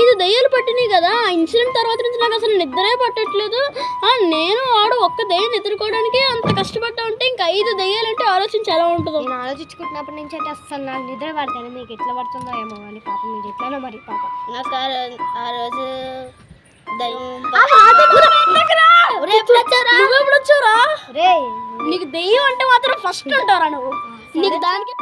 5 దెయ్యాలు పట్టినాయి కదా. ఆ ఇన్సిడెంట్ తర్వాత నుంచి నాకు అసలు నిద్రే పట్టట్లేదు. నేను వాడు ఒక్క దెయ్యం ఎదుర్కోవడానికి అంత కష్టపడ్డా ఉంటే ఇంకా 5 దెయ్యాలంటే ఆలోచించి ఎలా ఉంటుందో. నేను ఆలోచించుకుంటున్నప్పటి నుంచి అయితే అసలు నాకు నిద్ర పడతాను. మీకు ఎట్లా పడుతుందో ఏమో కానీ పాపం మీరు ఎట్లానో మరి పాపం. నాకు ఆ రోజు నీకు దెయ్యం అంటే మాత్రం ఫస్ట్ ఉంటారా నువ్వు? నీకు దానికి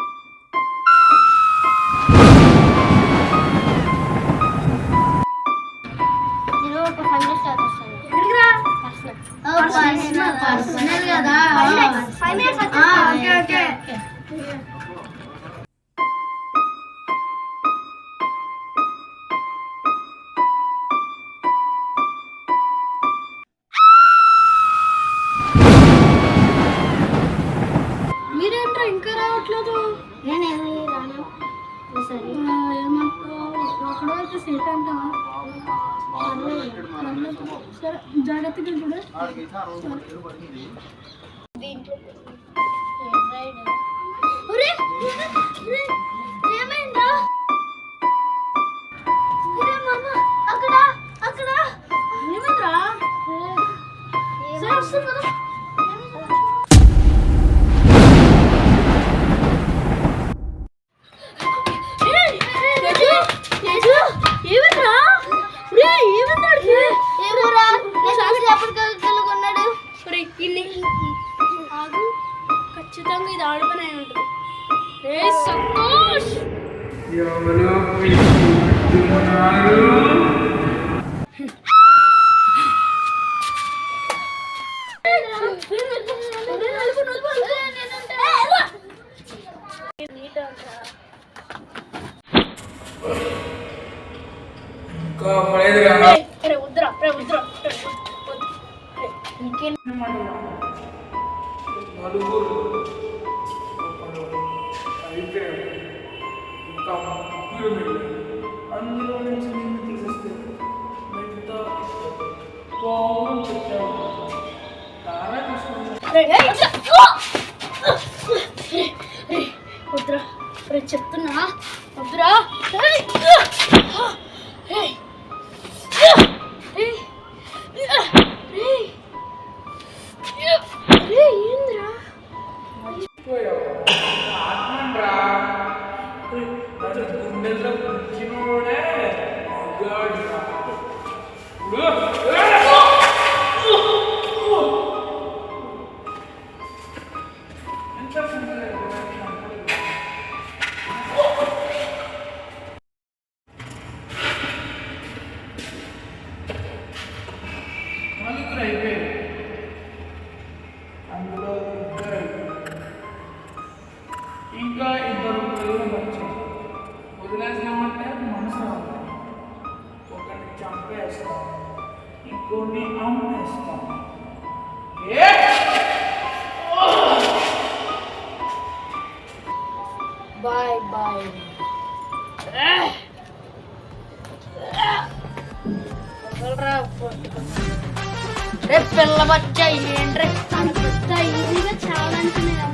మీరేంట్రా ఇంకా రావట్లేదు? నేనేమి రాను. సరే ఒకడైతే సీట్ అంటా సరే జాగ్రత్తగా చూడ. ఏమైందా? అక్కడ అక్కడ ఏమైందిరా? ఖచ్చితంగా ఇది ఆడపని అయి ఉంటుంది. సంతోష్ అందులో నుంచి నిన్ను తీసేస్తే వద్దురా చెప్తున్నా వద్దురా. గుండెల్లో పుట్టినోడే నలుగురు అయిపోయారు. అందులో ఇంకా ఇద్దరు పిల్లలు వచ్చారు. వదిలేసామంటే మనసు రాదు. ఒకరిని చంపేస్తాం, ఇంకోని అమ్మేస్తాం. Bye bye. రేపు పిల్ల బచ్చా ఏంట్రే పెద్ద ఈజీగా చావడానికి నేను